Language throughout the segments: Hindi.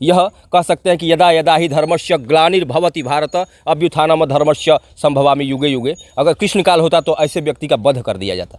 यह कह सकते हैं कि यदा यदा ही धर्मस्य ग्लानिर्भवति भारत अभ्युत्थानम धर्मस्य संभवामि युगे युगे। अगर कृष्णकाल होता तो ऐसे व्यक्ति का वध कर दिया जाता,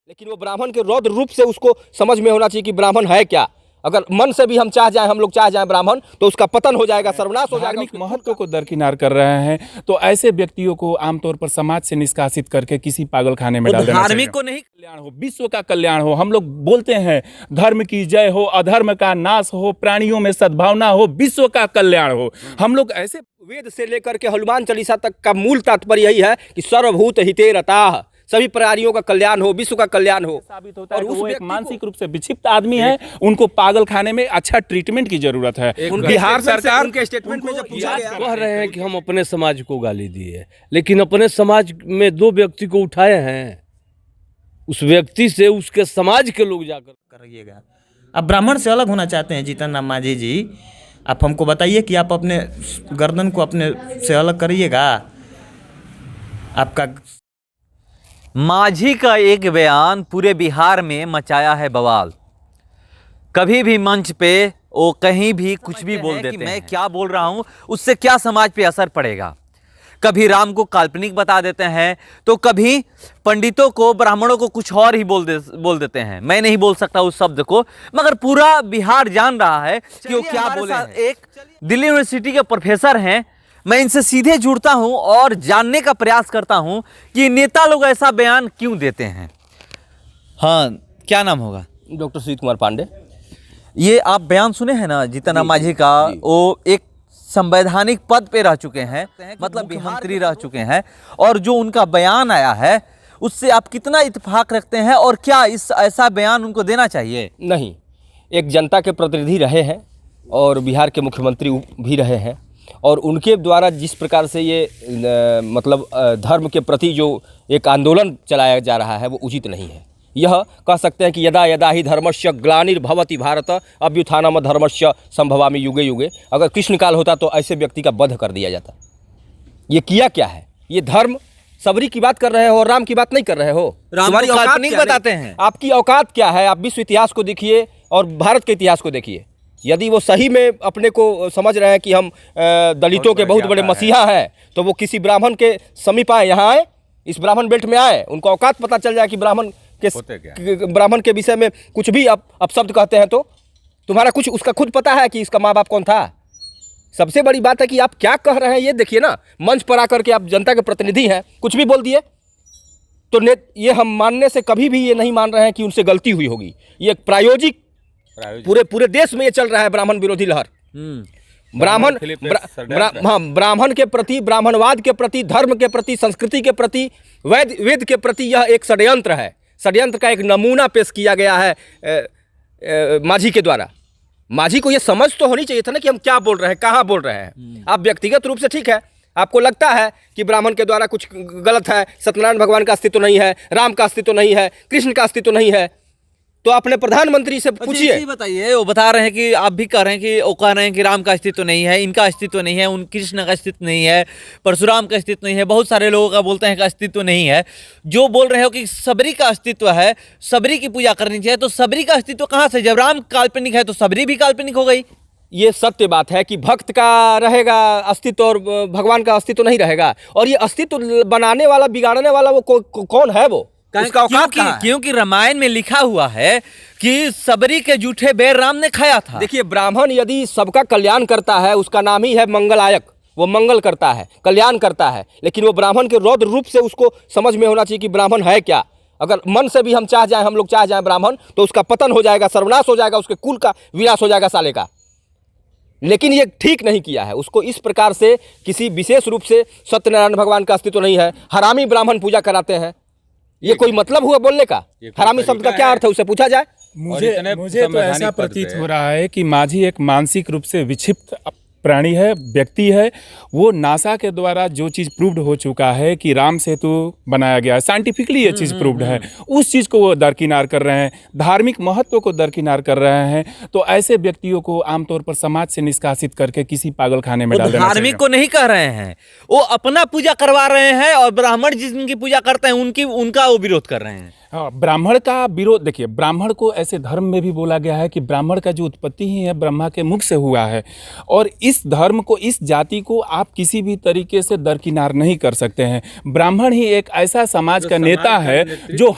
लेकिन वो ब्राह्मण के रौद्र रूप से उसको समझ में होना चाहिए कि ब्राह्मण है क्या। अगर मन से भी हम लोग चाह जाएं ब्राह्मण, तो उसका पतन हो जाएगा, सर्वनाश हो जाएगा। धार्मिक महत्व को दरकिनार कर रहे हैं, तो ऐसे व्यक्तियों को आमतौर पर समाज से निष्कासित करके किसी पागल खाने में डाल देना चाहिए। धार्मिक को नहीं, कल्याण हो, विश्व का कल्याण हो। हम लोग बोलते हैं धर्म की जय हो, अधर्म का नाश हो, प्राणियों में सद्भावना हो, विश्व का कल्याण हो। हम लोग ऐसे वेद से लेकर के हनुमान चालीसा तक का मूल तात्पर्य यही है कि सर्वभूत हिते रताः, सभी प्राणियों का कल्याण हो, विश्व का कल्याण हो। साबित होता है कि वो एक मानसिक रूप से विक्षिप्त आदमी है, उनको पागल खाने में अच्छा ट्रीटमेंट की जरूरत है। बिहार सरकार उनके स्टेटमेंट में जब पूछा गया, कह रहे हैं कि हम अपने समाज को गाली दिए, लेकिन अपने समाज में दो व्यक्ति को उठाए हैं, उस व्यक्ति से उसके समाज के लोग जाकर करिएगा। आप ब्राह्मण से अलग होना चाहते हैं जीतन राम मांझी जी, आप हमको बताइए कि आप अपने गर्दन को अपने से अलग करिएगा। आपका मांझी का एक बयान पूरे बिहार में मचाया है बवाल। कभी भी मंच पे वो कहीं भी कुछ भी बोल देते हैं। मैं क्या बोल रहा हूँ उससे क्या समाज पे असर पड़ेगा। कभी राम को काल्पनिक बता देते हैं, तो कभी पंडितों को, ब्राह्मणों को कुछ और ही बोल देते हैं। मैं नहीं बोल सकता उस शब्द को, मगर पूरा बिहार जान रहा है कि वो क्या बोले हैं। एक दिल्ली यूनिवर्सिटी के प्रोफेसर हैं, मैं इनसे सीधे जुड़ता हूं और जानने का प्रयास करता हूं कि नेता लोग ऐसा बयान क्यों देते हैं। हाँ, क्या नाम होगा? डॉक्टर सुजीत कुमार पांडे। ये आप बयान सुने हैं ना जीतन राम मांझी का? वो एक संवैधानिक पद पे रह चुके हैं, मतलब मुख्यमंत्री रह चुके हैं, और जो उनका बयान आया है उससे आप कितना इत्तेफाक रखते हैं, और क्या ऐसा बयान उनको देना चाहिए? नहीं, एक जनता के प्रतिनिधि रहे हैं और बिहार के मुख्यमंत्री भी रहे हैं, और उनके द्वारा जिस प्रकार से ये मतलब धर्म के प्रति जो एक आंदोलन चलाया जा रहा है वो उचित नहीं है। यह कह सकते हैं कि यदा यदा ही धर्मस्य ग्लानिर्भवति भारत अभ्युत्थानम धर्मस्य संभवामि युगे युगे। अगर कृष्णकाल होता तो ऐसे व्यक्ति का वध कर दिया जाता। ये किया क्या है? ये धर्म सबरी की बात कर रहे हो और राम की बात नहीं कर रहे हो। तुम्हारी काल्पनिक बताते हैं। आपकी औकात क्या है? आप विश्व इतिहास को देखिए और भारत के इतिहास को देखिए। यदि वो सही में अपने को समझ रहे हैं कि हम दलितों के बहुत बड़े मसीहा हैं, तो वो किसी ब्राह्मण के समीप आए, यहाँ आए, इस ब्राह्मण बेल्ट में आए, उनको औकात पता चल जाए कि ब्राह्मण के विषय में कुछ भी अपशब्द कहते हैं, तो तुम्हारा कुछ उसका खुद पता है कि इसका माँ बाप कौन था। सबसे बड़ी बात है कि आप क्या कह रहे हैं ये देखिए ना। मंच पर आकर के आप जनता के प्रतिनिधि हैं, कुछ भी बोल दिए, तो ये हम मानने से कभी भी ये नहीं मान रहे हैं कि उनसे गलती हुई होगी। ये प्रायोजिक पूरे देश में ये चल रहा है, ब्राह्मण विरोधी लहर। ब्राह्मण के प्रति, ब्राह्मणवाद के प्रति, धर्म के प्रति, संस्कृति के प्रति, वेद के प्रति यह एक षड्यंत्र है। षड्यंत्र का एक नमूना पेश किया गया है मांझी के द्वारा। मांझी को ये समझ तो होनी चाहिए था ना कि हम क्या बोल रहे हैं, कहाँ बोल रहे हैं। आप व्यक्तिगत रूप से ठीक है, आपको लगता है कि ब्राह्मण के द्वारा कुछ गलत है, सत्यनारायण भगवान का अस्तित्व नहीं है, राम का अस्तित्व नहीं है, कृष्ण का अस्तित्व नहीं है, तो अपने प्रधानमंत्री से पूछिए। बताइए, वो बता रहे हैं कि आप भी कह रहे हैं कि वो कह रहे हैं कि राम का अस्तित्व नहीं है, इनका अस्तित्व नहीं है, उन कृष्ण का अस्तित्व नहीं है, परशुराम का अस्तित्व नहीं है, बहुत सारे लोगों का बोलते हैं कि अस्तित्व नहीं है। जो बोल रहे हो कि सबरी का अस्तित्व है, सबरी की पूजा करनी चाहिए, तो सबरी का अस्तित्व कहाँ से? जब राम काल्पनिक है तो सबरी भी काल्पनिक हो गई। ये सत्य बात है कि भक्त का रहेगा अस्तित्व और भगवान का अस्तित्व नहीं रहेगा। और ये अस्तित्व बनाने वाला, बिगाड़ने वाला वो कौन है? वो क्योंकि रामायण में लिखा हुआ है कि सबरी के जूठे बेर राम ने खाया था। देखिए, ब्राह्मण यदि सबका कल्याण करता है, उसका नाम ही है मंगलायक। वो मंगल करता है, कल्याण करता है, लेकिन वो ब्राह्मण के रौद्र रूप से उसको समझ में होना चाहिए कि ब्राह्मण है क्या। अगर मन से भी हम लोग चाह जाएं ब्राह्मण, तो उसका पतन हो जाएगा, सर्वनाश हो जाएगा, उसके कुल का विनाश हो जाएगा साले का। लेकिन ये ठीक नहीं किया है। उसको इस प्रकार से किसी विशेष रूप से सत्यनारायण भगवान का अस्तित्व नहीं है, हरामी ब्राह्मण पूजा कराते हैं, ये कोई मतलब हुआ बोलने का? हरामी शब्द का क्या अर्थ है, उसे पूछा जाए। मुझे तो ऐसा प्रतीत हो रहा है कि मांझी एक मानसिक रूप से विक्षिप्त प्राणी है, व्यक्ति है, वो नासा के द्वारा जो चीज़ प्रूव्ड हो चुका है कि राम सेतु बनाया गया है, साइंटिफिकली ये चीज़ प्रूव्ड है, उस चीज़ को वो दरकिनार कर रहे हैं, धार्मिक महत्व को दरकिनार कर रहे हैं। तो ऐसे व्यक्तियों को आमतौर पर समाज से निष्कासित करके किसी पागल खाने में डाल देना चाहिए। धार्मिक को नहीं कह रहे हैं, वो अपना पूजा करवा रहे हैं और ब्राह्मण जिनकी पूजा करते हैं उनका वो विरोध कर रहे हैं। हाँ, ब्राह्मण का विरोध, देखिए ब्राह्मण को ऐसे धर्म में भी बोला गया है कि ब्राह्मण का जो उत्पत्ति ही है ब्रह्मा के मुख से हुआ है, और इस धर्म को, इस जाति को आप किसी भी तरीके से दरकिनार नहीं कर सकते हैं। ब्राह्मण ही एक ऐसा समाज का नेता है जो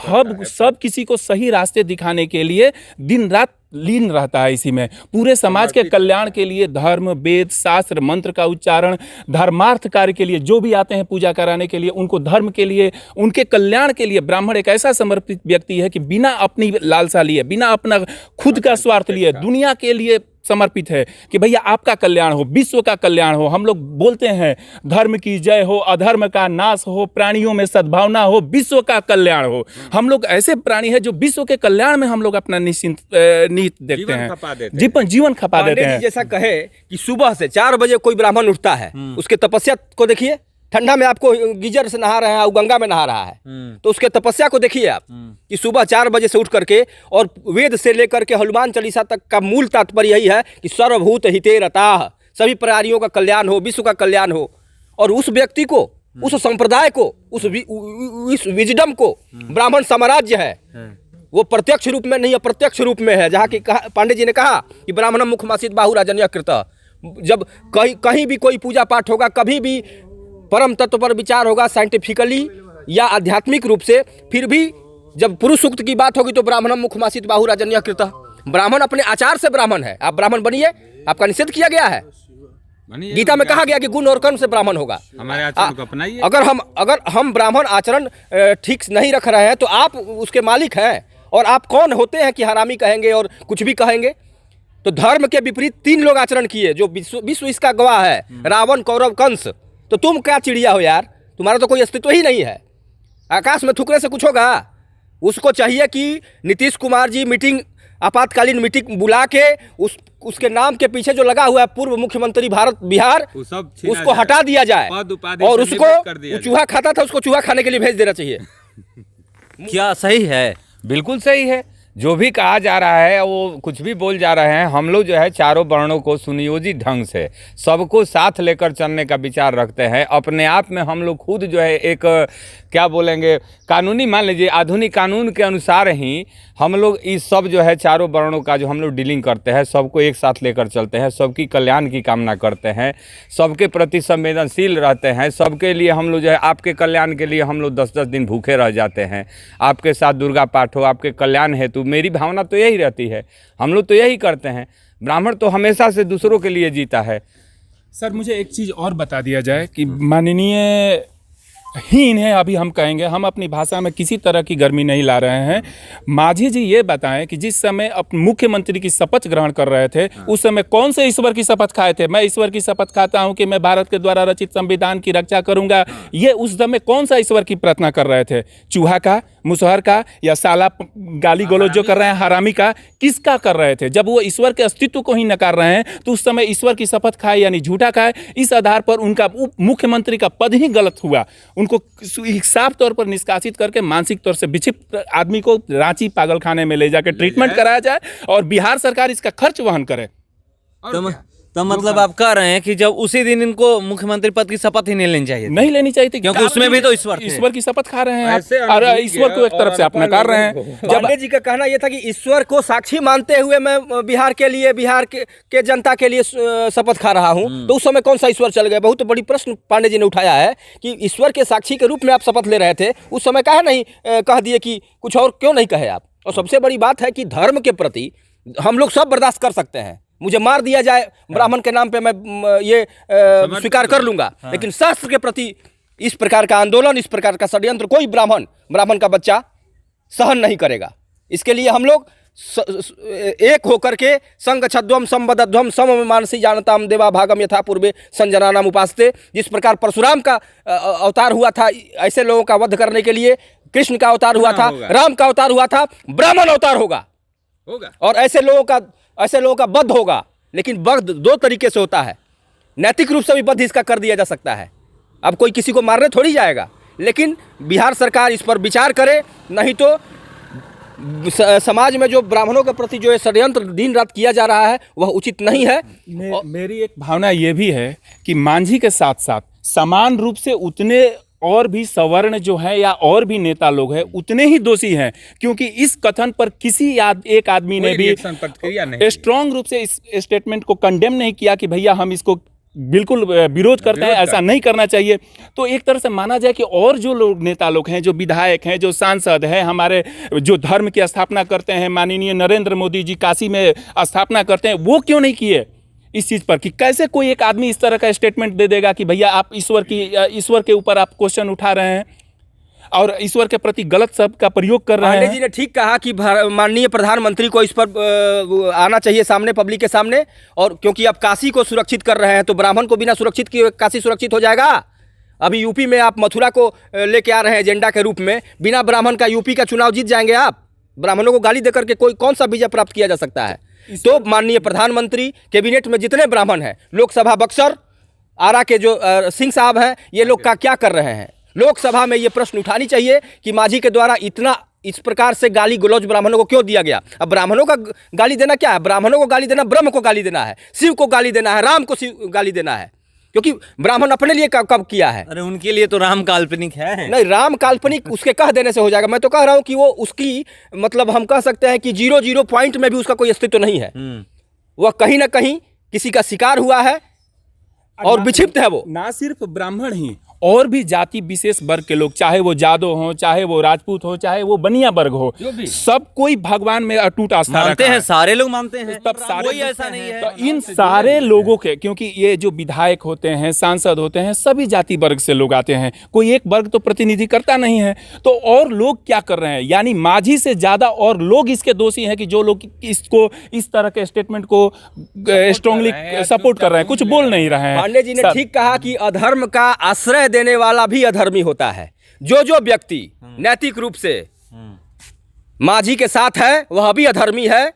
सब किसी को सही रास्ते दिखाने के लिए दिन रात लीन रहता है इसी में, पूरे समाज के कल्याण के लिए धर्म, वेद, शास्त्र, मंत्र का उच्चारण, धर्मार्थ कार्य के लिए जो भी आते हैं पूजा कराने के लिए, उनको धर्म के लिए, उनके कल्याण के लिए ब्राह्मण एक ऐसा समर्पित व्यक्ति है कि बिना अपनी लालसा लिए, बिना अपना खुद का स्वार्थ लिए, दुनिया के लिए समर्पित है कि भैया आपका कल्याण हो, विश्व का कल्याण हो। हम लोग बोलते हैं धर्म की जय हो, अधर्म का नाश हो, प्राणियों में सद्भावना हो, विश्व का कल्याण हो। हम लोग ऐसे प्राणी हैं जो विश्व के कल्याण में हम लोग अपना निश्चिंत नीत देखते हैं, जीवन खपा देते हैं। जैसा कहे कि सुबह से 4 बजे कोई ब्राह्मण उठता है, उसके तपस्या को देखिए, ठंडा में आपको गीजर से नहा रहे हैं और गंगा में नहा रहा है, तो उसके तपस्या को देखिए आप कि सुबह 4 बजे से उठ करके, और वेद से लेकर के हनुमान चालीसा तक का मूल तात्पर्य यही है कि सर्वभूत हिते रताः, सभी प्राणियों का कल्याण हो, विश्व का कल्याण हो। और उस व्यक्ति को, उस संप्रदाय को, उस विजडम को ब्राह्मण साम्राज्य है, वो प्रत्यक्ष रूप में नहीं, अप्रत्यक्ष रूप में है। जहाँ की पांडे जी ने कहा कि ब्राह्मणम मुखमासित बाहुराजन्य कृत, जब कहीं भी कोई पूजा पाठ होगा, कभी भी परम तत्व पर विचार होगा साइंटिफिकली या आध्यात्मिक रूप से, फिर भी जब पुरुष सूक्त की बात होगी तो ब्राह्मणम मुखमासित बाहुराजन्य कृत, ब्राह्मण अपने आचार से ब्राह्मण है। आप ब्राह्मण बनिए, आपका निषेध किया गया है। गीता में कहा गया कि गुण और कर्म से ब्राह्मण होगा। हमारे आचरण को अपनाइए। अगर हम ब्राह्मण आचरण ठीक नहीं रख रहे हैं तो आप उसके मालिक हैं, और आप कौन होते हैं कि हरामी कहेंगे और कुछ भी कहेंगे। तो धर्म के विपरीत 3 लोग आचरण किए जो विश्व इसका गवाह है, रावण, कौरव, कंस। तो तुम क्या चिड़िया हो यार, तुम्हारा तो कोई अस्तित्व ही नहीं है। आकाश में थूकने से कुछ होगा? उसको चाहिए कि नीतीश कुमार जी आपातकालीन मीटिंग बुला के उसके नाम के पीछे जो लगा हुआ है पूर्व मुख्यमंत्री भारत बिहार, उसको हटा दिया जाए, और उसको चूहा खाता था, उसको चूहा खाने के लिए भेज देना चाहिए। क्या सही है? बिल्कुल सही है। जो भी कहा जा रहा है, वो कुछ भी बोल जा रहे हैं, हम लोग जो है चारों वर्णों को सुनियोजित ढंग से सबको साथ लेकर चलने का विचार रखते हैं। अपने आप में हम लोग खुद जो है एक क्या बोलेंगे, कानूनी, मान लीजिए आधुनिक कानून के अनुसार ही हम लोग इस सब जो है चारों वर्णों का जो हम लोग डीलिंग करते हैं, सबको एक साथ लेकर चलते हैं, सबकी कल्याण की कामना करते हैं, सबके प्रति संवेदनशील रहते हैं, सबके लिए हम लोग जो है आपके कल्याण के लिए हम लोग 10-10 दिन भूखे रह जाते हैं। आपके साथ दुर्गा पाठ हो, आपके कल्याण हेतु, मेरी भावना तो यही रहती है, हम लोग तो यही करते हैं। ब्राह्मण तो हमेशा से दूसरों के लिए जीता है। सर मुझे एक चीज़ और बता दिया जाए कि माननीय ही इन्हें अभी हम कहेंगे, हम अपनी भाषा में किसी तरह की गर्मी नहीं ला रहे हैं। माझी जी ये बताएं कि जिस समय मुख्यमंत्री की शपथ ग्रहण कर रहे थे, उस समय कौन से ईश्वर की शपथ खाए थे? मैं ईश्वर की शपथ खाता हूं कि मैं भारत के द्वारा रचित संविधान की रक्षा करूंगा। ये उस समय कौन सा ईश्वर की प्रार्थना कर रहे थे? चूहा का, मुसहर का, या साला गाली गलौज जो कर रहे हैं हरामी का? किसका कर रहे थे? जब वो ईश्वर के अस्तित्व को ही नकार रहे हैं तो उस समय ईश्वर की शपथ खाए यानी झूठा खाए। इस आधार पर उनका मुख्यमंत्री का पद ही गलत हुआ। उनको साफ तौर पर निष्कासित करके मानसिक तौर से विक्षिप्त आदमी को रांची पागल खाने में ले जाकर ट्रीटमेंट कराया जाए और बिहार सरकार इसका खर्च वहन करे। तो मतलब आप कह रहे हैं कि जब उसी दिन इनको मुख्यमंत्री पद की शपथ ही नहीं लेनी चाहिए, नहीं लेनी चाहिए थी, क्योंकि उसमें भी तो ईश्वर की शपथ खा रहे हैं आप, और ईश्वर को एक तरफ से आप नकार रहे हैं। पांडे जी का कहना यह था कि ईश्वर को साक्षी मानते हुए मैं बिहार के जनता के लिए शपथ खा रहा हूं, तो उस समय कौन सा ईश्वर चल गए? बहुत बड़ी प्रश्न पांडे जी ने उठाया है कि ईश्वर के साक्षी के रूप में आप शपथ ले रहे थे, उस समय काहे नहीं कह दिए कि कुछ और क्यों नहीं कहे आप? और सबसे बड़ी बात है कि धर्म के प्रति हम लोग सब बर्दाश्त कर सकते हैं, मुझे मार दिया जाए ब्राह्मण के नाम पे मैं ये स्वीकार कर लूंगा, लेकिन शास्त्र के प्रति इस प्रकार का आंदोलन, इस प्रकार का षड्यंत्र कोई ब्राह्मण का बच्चा सहन नहीं करेगा। इसके लिए हम लोग एक होकर के संग छद्वम संबद्धध्वम सम मानसी जानताम देवा भागम यथा पूर्वे संजनानाम उपासते, जिस प्रकार परशुराम का अवतार हुआ था ऐसे लोगों का वध करने के लिए, कृष्ण का अवतार हुआ था, राम का अवतार हुआ था, ब्राह्मण अवतार होगा और ऐसे लोगों का वध होगा। लेकिन वध 2 तरीके से होता है, नैतिक रूप से भी बद्ध इसका कर दिया जा सकता है। अब कोई किसी को मारने थोड़ी जाएगा, लेकिन बिहार सरकार इस पर विचार करे, नहीं तो समाज में जो ब्राह्मणों के प्रति जो षड्यंत्र दिन रात किया जा रहा है वह उचित नहीं है। मेरी एक भावना ये भी है कि मांझी के साथ साथ समान रूप से उतने और भी सवर्ण जो है या और भी नेता लोग हैं उतने ही दोषी हैं, क्योंकि इस कथन पर किसी एक आदमी ने भी स्ट्रांग रूप से इस स्टेटमेंट को कंडेम नहीं किया कि भैया हम इसको बिल्कुल विरोध करते हैं, ऐसा नहीं करना चाहिए। तो एक तरह से माना जाए कि और जो लोग नेता लोग हैं, जो विधायक हैं, जो सांसद हैं, हमारे जो धर्म की स्थापना करते हैं, माननीय नरेंद्र मोदी जी काशी में स्थापना करते हैं, वो क्यों नहीं किए इस चीज़ पर कि कैसे कोई एक आदमी इस तरह का स्टेटमेंट दे देगा कि भैया आप ईश्वर के ऊपर आप क्वेश्चन उठा रहे हैं और ईश्वर के प्रति गलत शब्द का प्रयोग कर रहे हैं। पांडे जी ने ठीक कहा कि माननीय प्रधानमंत्री को इस पर आना चाहिए सामने, पब्लिक के सामने, और क्योंकि आप काशी को सुरक्षित कर रहे हैं तो ब्राह्मण को बिना सुरक्षित किए काशी सुरक्षित हो जाएगा। अभी यूपी में आप मथुरा को लेके आ रहे हैं एजेंडा के रूप में, बिना ब्राह्मण का यूपी का चुनाव जीत जाएंगे आप? ब्राह्मणों को गाली देकर के कौन सा विजय प्राप्त किया जा सकता है? तो माननीय प्रधानमंत्री, कैबिनेट में जितने ब्राह्मण हैं, लोकसभा बक्सर आरा के जो सिंह साहब हैं, ये लोग का क्या कर रहे हैं? लोकसभा में ये प्रश्न उठानी चाहिए कि मांझी के द्वारा इतना इस प्रकार से गाली गलौज ब्राह्मणों को क्यों दिया गया। अब ब्राह्मणों का गाली देना क्या है? ब्राह्मणों को गाली देना ब्रह्म को गाली देना है, शिव को गाली देना है, राम को गाली देना है, क्योंकि ब्राह्मण अपने लिए कब किया है? अरे उनके लिए तो राम काल्पनिक है। नहीं, राम काल्पनिक उसके कह देने से हो जाएगा। मैं तो कह रहा हूं कि वो उसकी मतलब हम कह सकते हैं कि 0 पॉइंट में भी उसका कोई अस्तित्व नहीं है। वह कहीं ना कहीं किसी का शिकार हुआ है और विक्षिप्त है। वो ना सिर्फ ब्राह्मण ही, और भी जाति विशेष वर्ग के लोग, चाहे वो जादव हो, चाहे वो राजपूत हो, चाहे वो बनिया वर्ग हो, सब कोई भगवान में अटूट आस्था मानते हैं, सारे लोग मानते हैं, तब सारे कोई ऐसा नहीं है। तो इन सारे लोगों के, क्योंकि ये जो विधायक होते हैं, सांसद होते हैं, सभी जाति वर्ग से लोग आते हैं, कोई एक वर्ग तो प्रतिनिधि करता नहीं है। तो और लोग क्या कर रहे हैं? यानी मांझी से ज्यादा और लोग इसके दोषी हैं कि जो लोग इसको इस तरह के स्टेटमेंट को स्ट्रांगली सपोर्ट कर रहे हैं, कुछ बोल नहीं रहे हैं। पांडे जी ने ठीक कहा कि अधर्म का आश्रय देने वाला भी अधर्मी होता है। जो व्यक्ति नैतिक रूप से मांझी के साथ है वह भी अधर्मी है,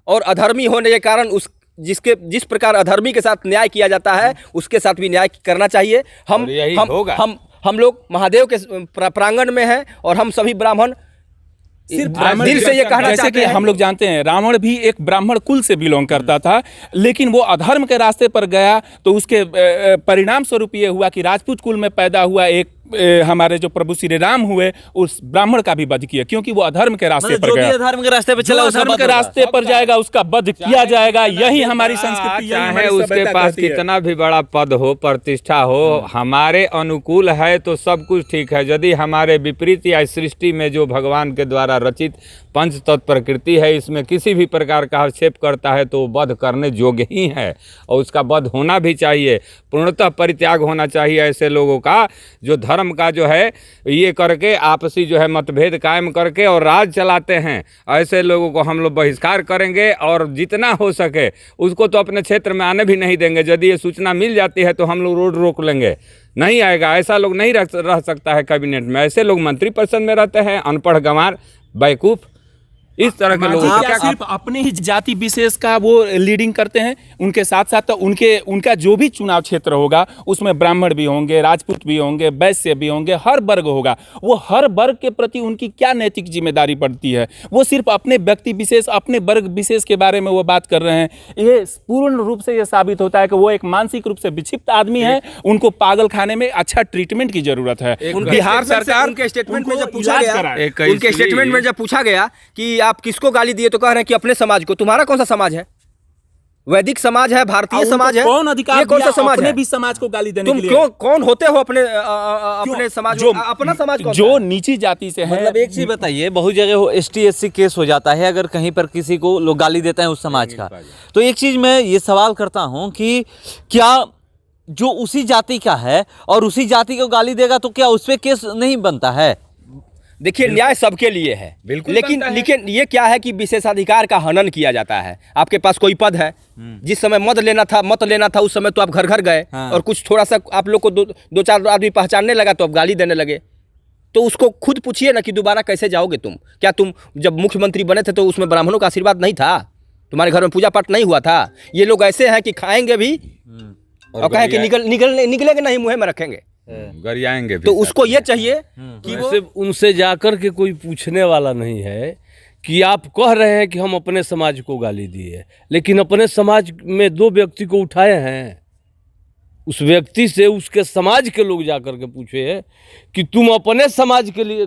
और अधर्मी होने के कारण जिस प्रकार अधर्मी के साथ न्याय किया जाता है उसके साथ भी न्याय करना चाहिए। हम लोग महादेव के प्रांगण में हैं और हम सभी ब्राह्मण दिल से ये कहना जैसे चाहते कि हैं। हम लोग जानते हैं रावण भी एक ब्राह्मण कुल से बिलोंग करता था, लेकिन वो अधर्म के रास्ते पर गया तो उसके परिणाम स्वरूप ये हुआ कि राजपूत कुल में पैदा हुआ एक हमारे जो प्रभु श्री राम हुए, उस ब्राह्मण का भी वध किया, क्योंकि वो अधर्म के रास्ते पर गया। अधर्म के रास्ते पर चला, अधर्म के रास्ते पर जाएगा उसका वध किया जाएगा। यही हमारी संस्कृति, चाहे उसके पास कितना भी बड़ा पद हो, प्रतिष्ठा हो, हमारे अनुकूल है तो सब कुछ ठीक है। यदि हमारे विपरीत या सृष्टि में जो भगवान के द्वारा रचित पंच तत्व प्रकृति है, इसमें किसी भी प्रकार का हस्तक्षेप करता है तो वध करने योग्य ही है, और उसका वध होना भी चाहिए। पूर्णतः परित्याग होना चाहिए ऐसे लोगों का जो धर्म का जो है ये करके आपसी जो है मतभेद कायम करके और राज चलाते हैं। ऐसे लोगों को हम लोग बहिष्कार करेंगे और जितना हो सके उसको तो अपने क्षेत्र में आने भी नहीं देंगे। यदि ये सूचना मिल जाती है तो हम लोग रोड रोक लेंगे, नहीं आएगा। ऐसा लोग नहीं रह सकता है कैबिनेट में। ऐसे लोग मंत्री परिषद में रहते हैं, अनपढ़ गंवार बेवकूफ, इस तरह के लोगों क्या सिर्फ अपने ही जाति विशेष का वो लीडिंग करते हैं, उनके साथ साथ तो उनका जो भी चुनाव क्षेत्र होगा उसमें ब्राह्मण भी होंगे, राजपूत भी होंगे, वैश्य भी होंगे, हर वर्ग होगा। वो हर वर्ग के प्रति उनकी क्या नैतिक जिम्मेदारी पड़ती है? वो सिर्फ अपने व्यक्ति विशेष, अपने वर्ग विशेष के बारे में वो बात कर रहे हैं। ये पूर्ण रूप से ये साबित होता है कि वो एक मानसिक रूप से विक्षिप्त आदमी है। उनको पागल खाने में अच्छा ट्रीटमेंट की जरूरत है। बिहार सरकार उनके स्टेटमेंट में जब पूछा गया कि आप किसको गाली दिए तो कह रहे हैं कि अपने समाज को। तुम्हारा कौन सा समाज है? वैदिक समाज है, भारतीय समाज है? कौन अधिकार ये कौन सा समाज अपने है? भी समाज को गाली देने तुम के लिए? क्यों कौन होते हो अपने समाज जो अपना समाज कौन सा जो है? नीची जाति से है। मतलब एक चीज बताइए, बहुत जगह वो ST/SC केस हो जाता है अगर कहीं पर किसी को लोग गाली देते हैं उस समाज का। तो एक चीज मैं ये सवाल करता हूं कि क्या जो उसी जाति का है और उसी जाति को गाली देगा तो क्या उस पर केस नहीं बनता है? देखिए, न्याय सबके लिए है, लेकिन ये क्या है कि विशेषाधिकार का हनन किया जाता है। आपके पास कोई पद है, जिस समय मत लेना था उस समय तो आप घर घर गए, और कुछ थोड़ा सा आप लोग को दो चार आदमी पहचानने लगा तो आप गाली देने लगे। तो उसको खुद पूछिए ना कि दोबारा कैसे जाओगे तुम। क्या तुम जब मुख्यमंत्री बने थे तो उसमें ब्राह्मणों का आशीर्वाद नहीं था? तुम्हारे घर में पूजा पाठ नहीं हुआ था? ये लोग ऐसे हैं कि खाएंगे भी और कहें कि निकलेंगे नहीं, मुँह में रखेंगे, गरियाएंगे भी तो साथ उसको में। ये चाहिए कि वो वैसे उनसे जाकर के कोई पूछने वाला नहीं है कि आप कह रहे हैं कि हम अपने समाज को गाली दिए, लेकिन अपने समाज में 2 व्यक्ति को उठाए हैं। उस व्यक्ति से उसके समाज के लोग जाकर के पूछे कि तुम अपने समाज के लिए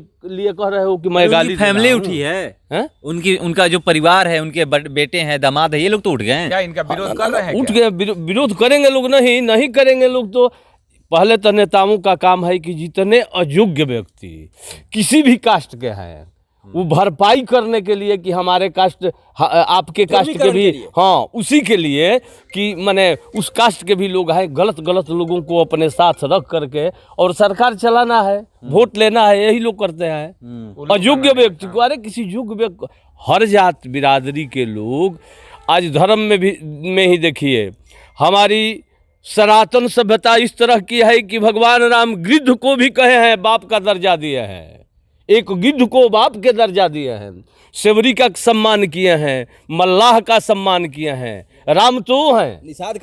कह रहे हो कि मैं गाली दे फैमिली रहा हूं? उठी है हैं? उनका जो परिवार है, उनके बेटे हैं, दामाद है, ये लोग तो उठ गए हैं। क्या इनका विरोध कर रहे हैं उठ क्या? गए, विरोध करेंगे लोग? नहीं करेंगे लोग। तो पहले तो नेताओं का काम है कि जितने अयोग्य व्यक्ति किसी भी कास्ट के हैं वो भरपाई करने के लिए कि हमारे कास्ट आपके कास्ट के भी, हाँ, उसी के लिए कि माने उस कास्ट के भी लोग हैं, गलत लोगों को अपने साथ रख करके और सरकार चलाना है, वोट लेना है, यही लोग करते हैं। अयोग्य व्यक्ति को, अरे किसी योग्य व्यक्ति, हर जात बिरादरी के लोग आज धर्म में ही देखिए, हमारी सनातन सभ्यता इस तरह की है कि भगवान राम गिद्ध को भी कहे हैं बाप का दर्जा दिए हैं, एक गिद्ध को बाप के दर्जा दिए हैं, सेवरी का सम्मान किए हैं, मल्लाह का सम्मान किए हैं, राम तो हैं, निषाद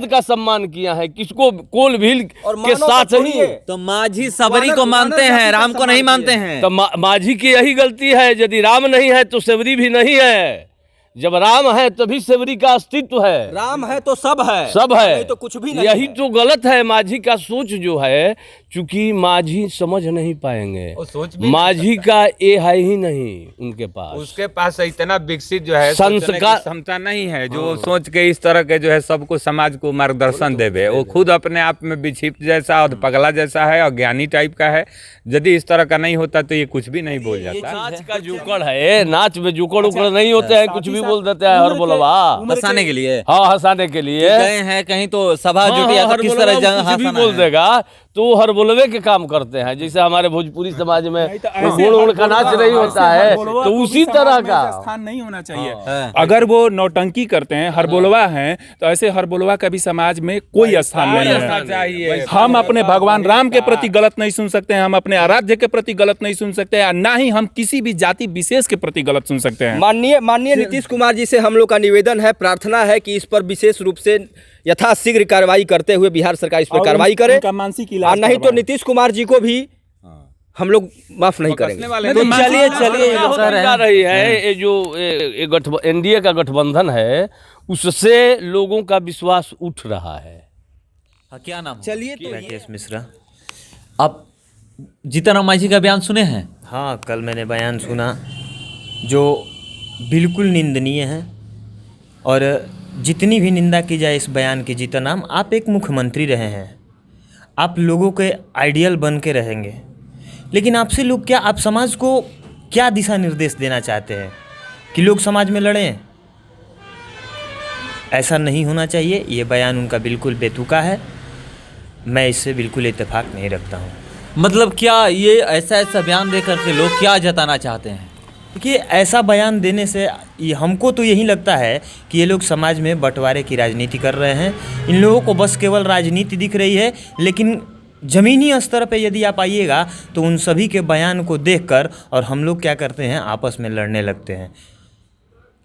का सम्मान किया है, किसको कोल भील के साथ ही। तो माझी सबरी को मानते हैं, राम को नहीं मानते हैं। तो माझी की यही गलती है, यदि राम नहीं है तो सेवरी भी नहीं है, जब राम है तभी सेवरी का अस्तित्व है, राम है तो सब है, नहीं तो कुछ भी नहीं यही है। तो गलत है। माझी का सोच जो है, चूंकि माझी समझ नहीं पाएंगे, वो सोच भी माझी का ये है ही नहीं उनके पास, उसके पास इतना विकसित जो है संस्कार- सोचने की क्षमता नहीं है जो सोच के इस तरह के जो है सबको समाज को मार्गदर्शन देवे। वो खुद अपने आप में विक्षिप्त जैसा और पगला जैसा है और ज्ञानी टाइप का है। यदि इस तरह का नहीं होता तो ये कुछ भी नहीं बोल जाता। नाच का जुकड़ है, नाच में जुकड़ उकड़ नहीं होते हैं, कुछ भी बोल देते हैं हर बोलवा, हंसाने के लिए हाँ, हंसाने के लिए गए हैं कहीं तो सभा हाँ, जुटी है, हर तो किस बोलवा तरह कुछ भी हंसाना बोल है। देगा तो हर बोलवे के काम करते हैं। जैसे हमारे भोजपुरी समाज में गुण का नाच नहीं होता है, तो उसी तरह का स्थान नहीं होना चाहिए। हाँ। अगर वो नौटंकी करते हैं, हरबोलवा हैं, तो ऐसे हरबोलवा का भी समाज में कोई स्थान नहीं होना है। चाहिए। हम अपने भगवान राम के प्रति गलत नहीं सुन सकते हैं, हम अपने आराध्य के प्रति गलत नहीं सुन सकते हैं, ना ही हम किसी भी जाति विशेष के प्रति गलत सुन सकते हैं। माननीय नीतीश कुमार जी से हम लोग का निवेदन है, प्रार्थना है कि इस पर विशेष रूप से यथाशीघ्र कार्रवाई करते हुए बिहार सरकार इस पर और कार्रवाई करे, उनका मानसिक इलाज और नहीं तो करवाएं। नीतीश कुमार जी को भी हम लोग माफ नहीं कसने करेंगे। वाले तो नहीं। चलिए क्या होती जा रही है, ये जो एनडीए का गठबंधन है उससे लोगों का विश्वास उठ रहा है। हाँ, क्या नाम है? चलिए तो राकेश मिश्रा। आप जीतन राम मांझी का बयान सुने हैं? हाँ, कल मैंने बयान सुना जो बिल्कुल निंदनीय है, और जितनी भी निंदा की जाए इस बयान की, जीतन राम, आप एक मुख्यमंत्री रहे हैं, आप लोगों के आइडियल बन के रहेंगे, लेकिन आपसे लोग क्या, आप समाज को क्या दिशा निर्देश देना चाहते हैं कि लोग समाज में लड़ें? ऐसा नहीं होना चाहिए। ये बयान उनका बिल्कुल बेतुका है, मैं इससे बिल्कुल इत्तेफाक नहीं रखता हूँ। मतलब क्या ये ऐसा बयान देकर के लोग क्या जताना चाहते हैं? देखिए, ऐसा बयान देने से ये हमको तो यही लगता है कि ये लोग समाज में बंटवारे की राजनीति कर रहे हैं। इन लोगों को बस केवल राजनीति दिख रही है, लेकिन ज़मीनी स्तर पे यदि आप आइएगा तो उन सभी के बयान को देखकर और हम लोग क्या करते हैं, आपस में लड़ने लगते हैं।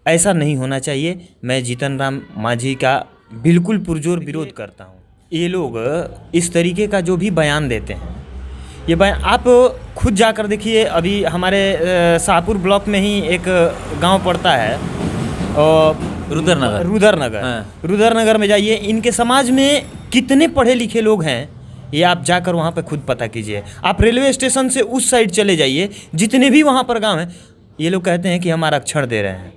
ऐसा नहीं होना चाहिए। मैं जीतन राम मांझी का बिल्कुल पुरजोर विरोध करता हूँ। ये लोग इस तरीके का जो भी बयान देते हैं, ये बयान आप खुद जाकर देखिए। अभी हमारे शाहपुर ब्लॉक में ही एक गांव पड़ता है, रुद्रनगर। हाँ। रुद्रनगर में जाइए, इनके समाज में कितने पढ़े लिखे लोग हैं ये आप जाकर वहाँ पे खुद पता कीजिए। आप रेलवे स्टेशन से उस साइड चले जाइए, जितने भी वहाँ पर गांव हैं, ये लोग कहते हैं कि हम आरक्षण दे रहे हैं।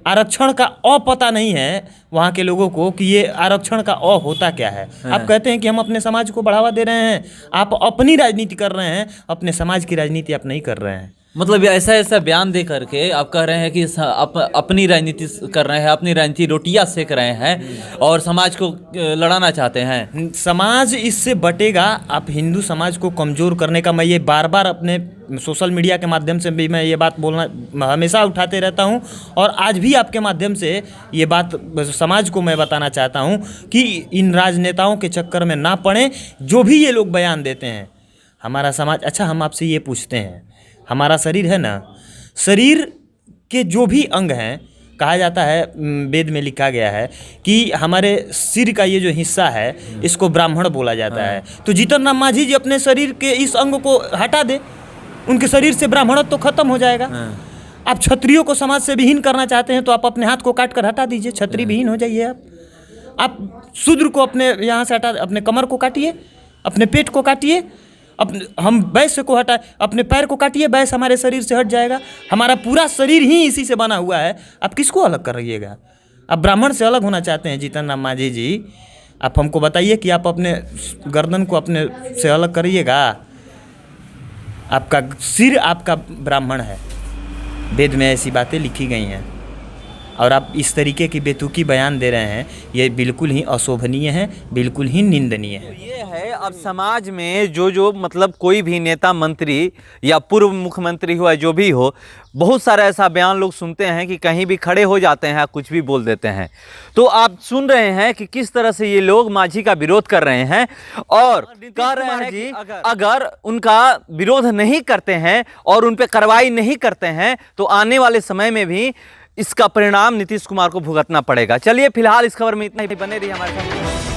आरक्षण का अ पता नहीं है वहाँ के लोगों को कि ये आरक्षण का अ होता क्या है। आप कहते हैं कि हम अपने समाज को बढ़ावा दे रहे हैं, आप अपनी राजनीति कर रहे हैं, अपने समाज की राजनीति आप नहीं कर रहे हैं। मतलब ऐसा बयान दे करके आप कह रहे हैं कि अपनी राजनीति कर रहे हैं, अपनी राजनीति रोटियां सेक रहे हैं और समाज को लड़ाना चाहते हैं। समाज इससे बटेगा। आप हिंदू समाज को कमज़ोर करने का, मैं ये बार बार अपने सोशल मीडिया के माध्यम से भी मैं ये बात बोलना हमेशा उठाते रहता हूँ, और आज भी आपके माध्यम से ये बात समाज को मैं बताना चाहता हूँ कि इन राजनेताओं के चक्कर में ना पड़ें। जो भी ये लोग बयान देते हैं, हमारा समाज, अच्छा हम आपसे ये पूछते हैं, हमारा शरीर है ना, शरीर के जो भी अंग हैं, कहा जाता है, वेद में लिखा गया है कि हमारे सिर का ये जो हिस्सा है इसको ब्राह्मण बोला जाता है। तो जीतन राम मांझी जी अपने शरीर के इस अंग को हटा दे, उनके शरीर से ब्राह्मणत्व तो खत्म हो जाएगा। आप क्षत्रियों को समाज से विहीन करना चाहते हैं तो आप अपने हाथ को काट कर हटा दीजिए, क्षत्रिय विहीन हो जाइए। आप शूद्र को अपने यहाँ से हटा, अपने कमर को काटिए, अपने पेट को काटिए, अपने हम वैश्य को हटाए, अपने पैर को काटिए, वैश्य हमारे शरीर से हट जाएगा। हमारा पूरा शरीर ही इसी से बना हुआ है, आप किसको अलग कर रहिएगा? आप ब्राह्मण से अलग होना चाहते हैं जीतन राम मांझी जी, आप हमको बताइए कि आप अपने गर्दन को अपने से अलग करिएगा। आपका सिर आपका ब्राह्मण है, वेद में ऐसी बातें लिखी गई हैं, और आप इस तरीके की बेतुकी बयान दे रहे हैं, ये बिल्कुल ही अशोभनीय है, बिल्कुल ही निंदनीय है। ये है अब समाज में जो मतलब कोई भी नेता मंत्री या पूर्व मुख्यमंत्री हो या जो भी हो, बहुत सारा ऐसा बयान लोग सुनते हैं कि कहीं भी खड़े हो जाते हैं, कुछ भी बोल देते हैं। तो आप सुन रहे हैं कि किस तरह से ये लोग मांझी का विरोध कर रहे हैं और कह रहे हैं कि अगर उनका विरोध नहीं करते हैं और उन पर कार्रवाई नहीं करते हैं तो आने वाले समय में भी इसका परिणाम नीतीश कुमार को भुगतना पड़ेगा। चलिए फिलहाल इस खबर में इतना ही, बने रहिए हमारे साथ।